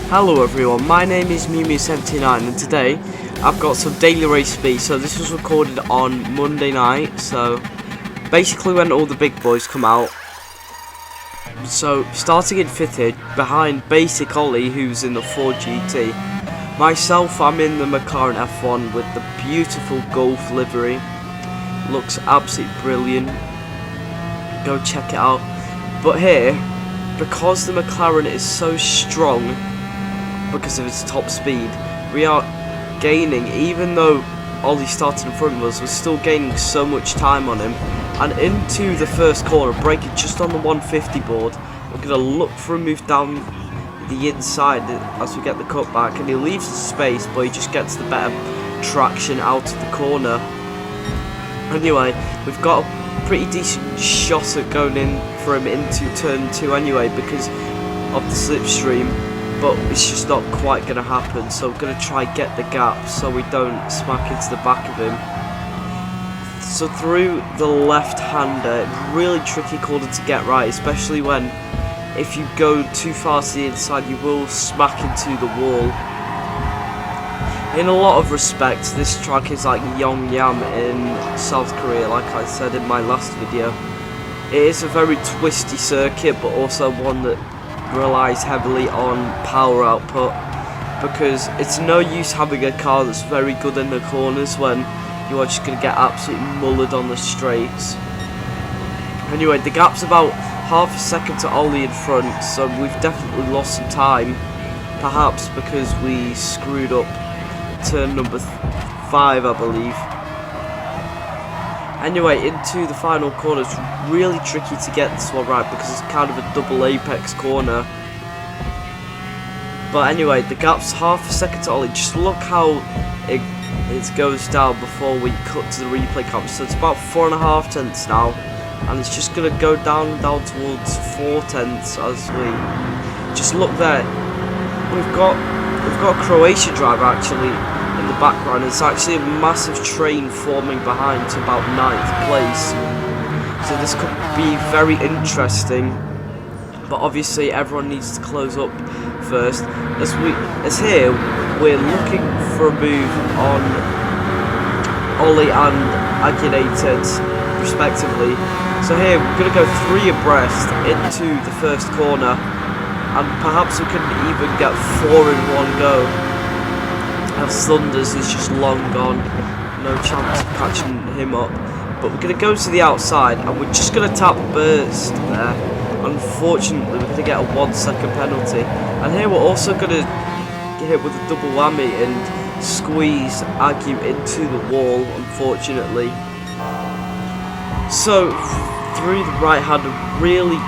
Hello everyone, my name is Mew79 and today I've got some daily race speed. So this was recorded on Monday night, so basically when all the big boys come out. So starting in 5th behind basic Ollie, who's in the Ford GT. Myself, I'm in the McLaren F1 with the beautiful Golf livery. Looks absolutely brilliant, go check it out. But here, because the McLaren is so strong because of its top speed, we are gaining, even though Ollie started in front of us, we're still gaining so much time on him. And into the first corner, braking just on the 150 board, we're going to look for a move down the inside as we get the cutback, and he leaves the space, but he just gets the better traction out of the corner. Anyway, we've got a pretty decent shot at going in for him into turn 2 anyway because of the slipstream, but it's just not quite going to happen. So we're going to try get the gap so we don't smack into the back of him. So through the left-hander, really tricky corner to get right, especially when if you go too far to the inside you will smack into the wall. In a lot of respects, this track is like Yongyam in South Korea, like I said in my last video. It is a very twisty circuit, but also one that relies heavily on power output, because it's no use having a car that's very good in the corners when you are just going to get absolutely mullered on the straights. Anyway, the gap's about half a second to Ollie in front, so we've definitely lost some time, perhaps because we screwed up turn number 5, I believe. Anyway, into the final corner. It's really tricky to get this one right because it's kind of a double apex corner. But anyway, the gap's half a second to Ollie. Just look how it goes down before we cut to the replay camera. So it's about 4.5 tenths now, and it's just gonna go down towards 4 tenths as we just look there. We've got a Croatian driver actually in the background. It's actually a massive train forming behind to about 9th place. So this could be very interesting. But obviously everyone needs to close up first. As here we're looking for a move on Ollie and Agitated respectively. So here we're gonna go 3 abreast into the first corner, and perhaps we can even get 4 in one go. As Thunders is just long gone, no chance of catching him up. But we're going to go to the outside and we're just going to tap Burst there. Unfortunately, we're going to get a 1-second penalty. And here we're also going to get hit with a double whammy and squeeze Agu into the wall, unfortunately. So, through the right hand, a really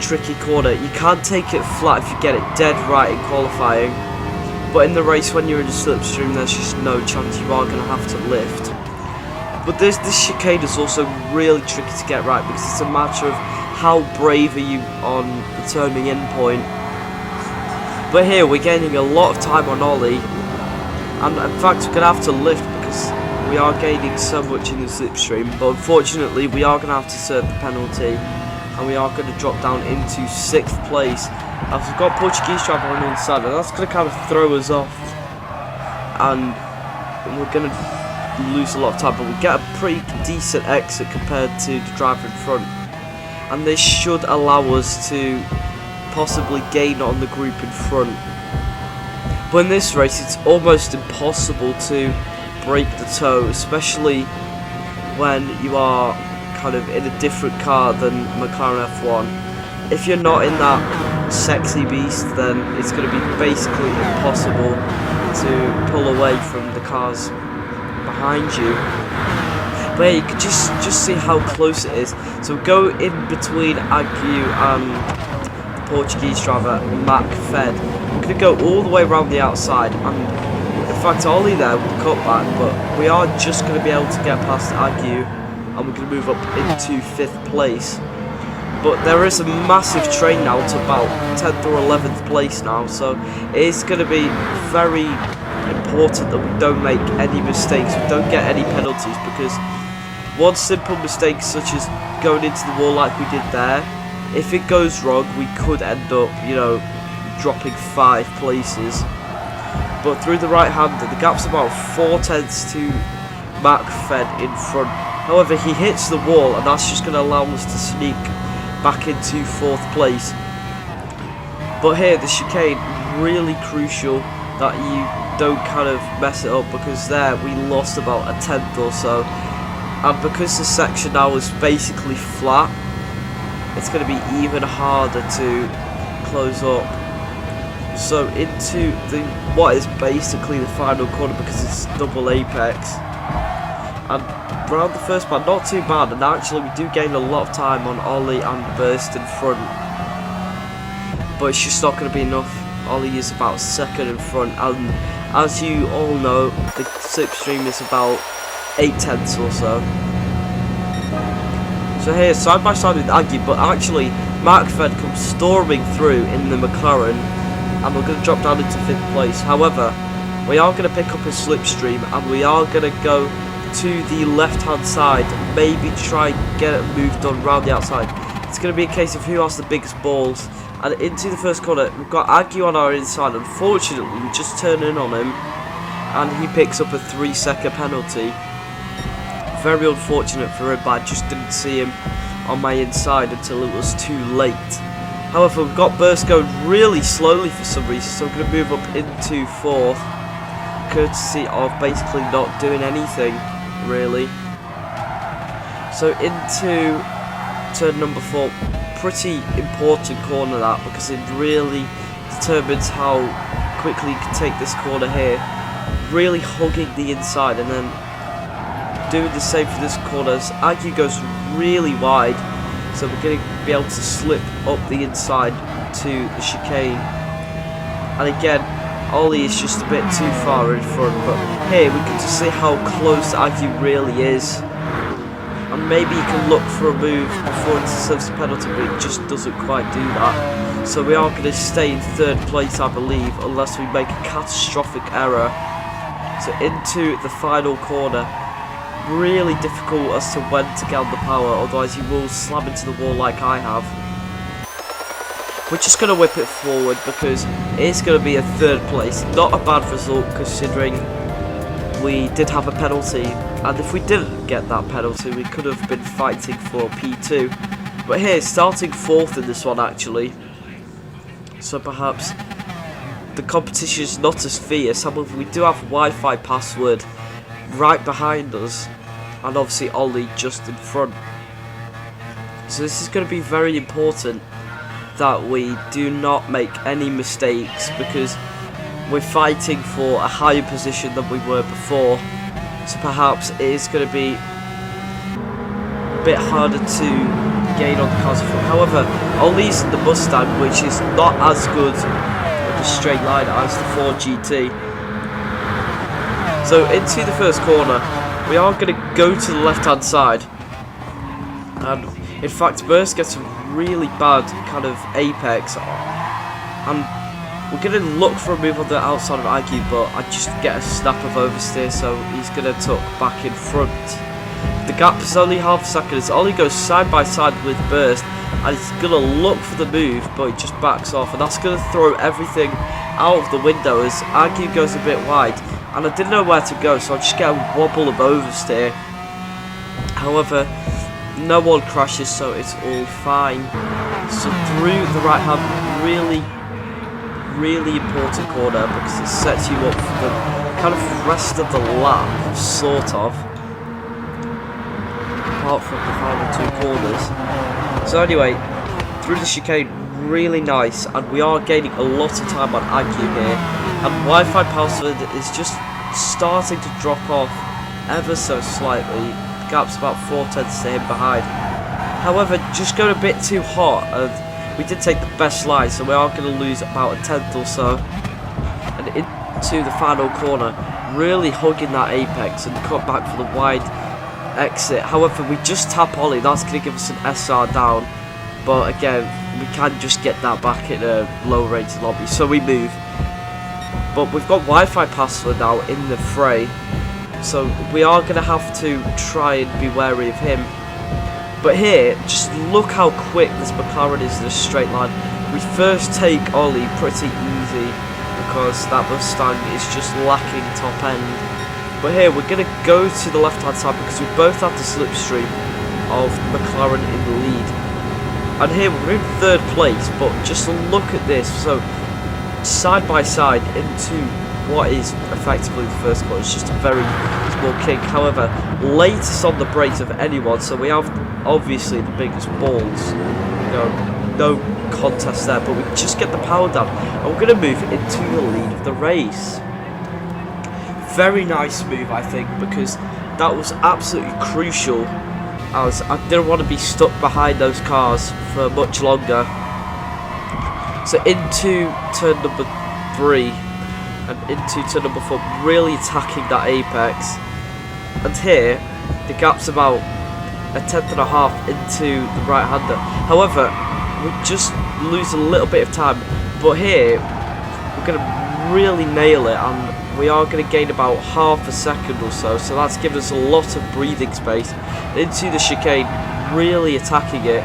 tricky corner. You can't take it flat if you get it dead right in qualifying. But in the race, when you're in a slipstream, there's just no chance. You are going to have to lift. But this chicane is also really tricky to get right because it's a matter of how brave are you on the turning in point. But here we're gaining a lot of time on Ollie, and in fact we're going to have to lift because we are gaining so much in the slipstream. But unfortunately we are going to have to serve the penalty, and we are going to drop down into 6th place. As we've got Portuguese driver on the inside, and that's going to kind of throw us off, and we're going to lose a lot of time, but we get a pretty decent exit compared to the driver in front, and this should allow us to possibly gain on the group in front. But in this race it's almost impossible to break the toe, especially when you are kind of in a different car than McLaren F1. If you're not in that sexy beast, then it's going to be basically impossible to pull away from the cars behind you. But yeah, you can just see how close it is. So go in between Agu and the Portuguese driver Mac Fed. We're going to go all the way around the outside, and in fact Ollie there will cut back, but we are just going to be able to get past Agu, and we're going to move up into 5th place. But there is a massive train now to about 10th or 11th place now, so it's going to be very important that we don't make any mistakes, we don't get any penalties, because one simple mistake such as going into the wall like we did there, if it goes wrong we could end up, you know, dropping 5 places. But through the right-hander, the gap's about 4 tenths to McFed in front. However, he hits the wall, and that's just going to allow us to sneak back into 4th place. But here, the chicane, really crucial that you don't kind of mess it up, because there we lost about a tenth or so. And because the section now is basically flat, it's going to be even harder to close up. So into what is basically the final corner, because it's double apex. And around the first part, not too bad, and actually we do gain a lot of time on Ollie and burst in front. But it's just not going to be enough. Ollie is about 2nd in front, and as you all know, the slipstream is about 8 tenths or so. So here, side by side with Aggie, but actually McFed comes storming through in the McLaren, and we're going to drop down into 5th place. However, we are going to pick up a slipstream, and we are going to go to the left hand side, maybe try and get it moved on round the outside. It's going to be a case of who has the biggest balls. And into the first corner, we've got Aggie on our inside. Unfortunately, we just turn in on him, and he picks up a 3-second penalty. Very unfortunate for him, but I just didn't see him on my inside until it was too late. However, we've got Burst going really slowly for some reason, so we're going to move up into 4th, courtesy of basically not doing anything, really. So into turn number 4, pretty important corner that, because it really determines how quickly you can take this corner here. Really hugging the inside, and then doing the same for this corner as Aggie goes really wide, so we're going to be able to slip up the inside to the chicane. And again, Ollie is just a bit too far in front, but here we can just see how close Aggie really is. And maybe he can look for a move before it deserves the penalty, but it just doesn't quite do that. So we are going to stay in 3rd place, I believe, unless we make a catastrophic error. So into the final corner. Really difficult as to when to get on the power, otherwise you will slam into the wall like I have. We're just going to whip it forward, because it's going to be a 3rd place. Not a bad result, considering we did have a penalty, and if we didn't get that penalty we could have been fighting for P2. But here, starting 4th in this one actually, so perhaps the competition is not as fierce. However, we do have Wi-Fi password right behind us, and obviously Ollie just in front. So this is going to be very important that we do not make any mistakes, because we're fighting for a higher position than we were before. So perhaps it is going to be a bit harder to gain on the cars. However, Ollie's in the Mustang, which is not as good with a straight line as the Ford GT. So into the first corner, we are going to go to the left hand side, and in fact Burst gets a really bad kind of apex, and we're going to look for a move on the outside of Aggie, but I just get a snap of oversteer, so he's going to tuck back in front. The gap is only half a second as Ollie goes side by side with Burst, and he's going to look for the move, but he just backs off, and that's going to throw everything out of the window as Aggie goes a bit wide. And I didn't know where to go, so I just get a wobble of oversteer. However, no one crashes, so it's all fine. So through the right hand, really important corner, because it sets you up for the kind of rest of the lap, sort of. Apart from the final 2 corners. So anyway, through the chicane, really nice, and we are gaining a lot of time on Aggie here. And Wi-Fi password is just starting to drop off ever so slightly. The gap's about 4 tenths to him behind. However, just going a bit too hot, and we did take the best line, so we are going to lose about a tenth or so. And into the final corner, really hugging that apex and cut back for the wide exit. However, we just tap Ollie, that's going to give us an SR down. But again, we can just get that back in a low rated lobby, so we move. But we've got Wi-Fi password now in the fray, so we are going to have to try and be wary of him. But here, just look how quick this McLaren is in a straight line. We first take Ollie pretty easy because that Mustang is just lacking top end. But here we're going to go to the left hand side because we both have the slipstream of McLaren in the lead. And here we're in third place, but just look at this. So side by side into what is effectively the first corner. It's just a very small kink. However, latest on the brakes of anyone, so we have obviously the biggest balls. You know, no contest there, but we just get the power down and we're going to move into the lead of the race. Very nice move, I think, because that was absolutely crucial, as I didn't want to be stuck behind those cars for much longer. So into turn number 3 and into turn number 4, really attacking that apex. And here the gap's about a tenth and a half into the right hander. However, we just lose a little bit of time, but here we're going to really nail it, and we are going to gain about half a second or so, so that's given us a lot of breathing space into the chicane, really attacking it,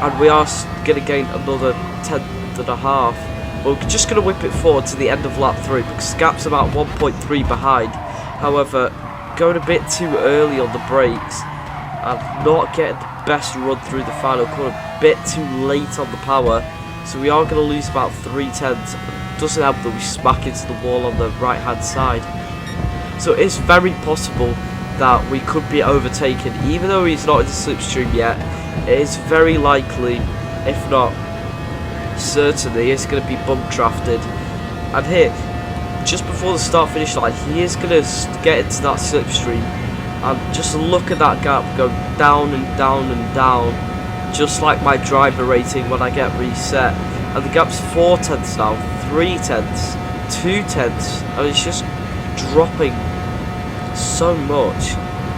and we are going to gain another tenth and a half. We're just going to whip it forward to the end of lap 3 because the gap's about 1.3 behind. However, going a bit too early on the brakes and not getting the best run through the final corner, a bit too late on the power, so we are going to lose about 3/10. Doesn't help that we smack into the wall on the right hand side, so it's very possible that we could be overtaken. Even though he's not in the slipstream yet, it is very likely, if not certainly, it's going to be bump drafted. And here, just before the start finish line, he is going to get into that slipstream, and just look at that gap go down and down and down, just like my driver rating when I get reset. And the gap's 4/10 now, 3/10, 2/10, and it's just dropping so much.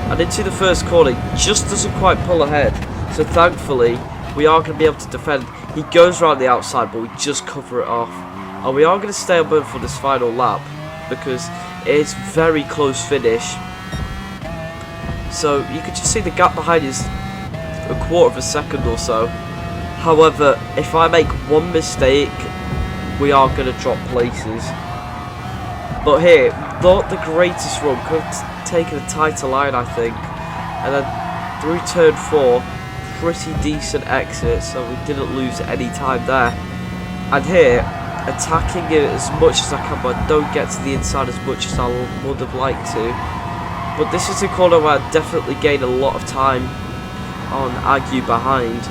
And into the first corner, just doesn't quite pull ahead, so thankfully we are going to be able to defend. He goes around the outside, but we just cover it off, and we are going to stay on board for this final lap because it's very close finish. So you can just see the gap behind is a quarter of a second or so. However, if I make one mistake, we are going to drop places. But here, not the greatest run, could have taken a tighter line, I think. And then through turn 4, pretty decent exit, so we didn't lose any time there. And here, attacking it as much as I can, but I don't get to the inside as much as I would have liked to. But this is a corner where I definitely gained a lot of time on Agu behind.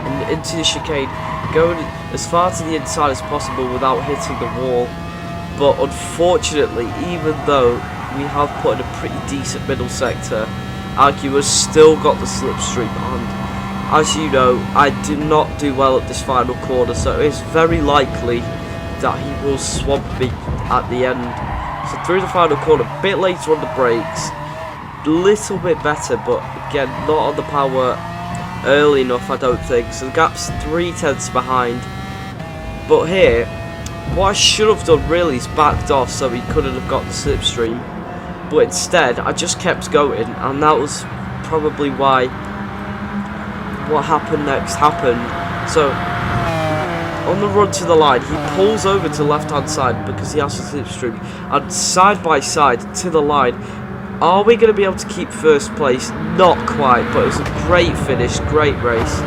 And into the chicane, going as far to the inside as possible without hitting the wall. But unfortunately, even though we have put in a pretty decent middle sector, Agu has still got the slipstream, and as you know, I do not do well at this final corner, so it's very likely that he will swamp me at the end. So through the final corner, a bit later on the brakes, little bit better, but again, not on the power early enough, I don't think. So the gap's 3/10 behind. But here, what I should have done really is backed off so he couldn't have got the slipstream. But instead, I just kept going, and that was probably why what happened next happened. So on the run to the line, he pulls over to the left hand side because he has the slipstream, and side by side to the line. Are we going to be able to keep first place? Not quite, but it was a great finish, great race.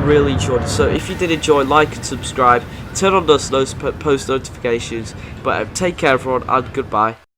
Really enjoyed it. So if you did enjoy, like and subscribe, turn on those post notifications. But take care everyone, and goodbye.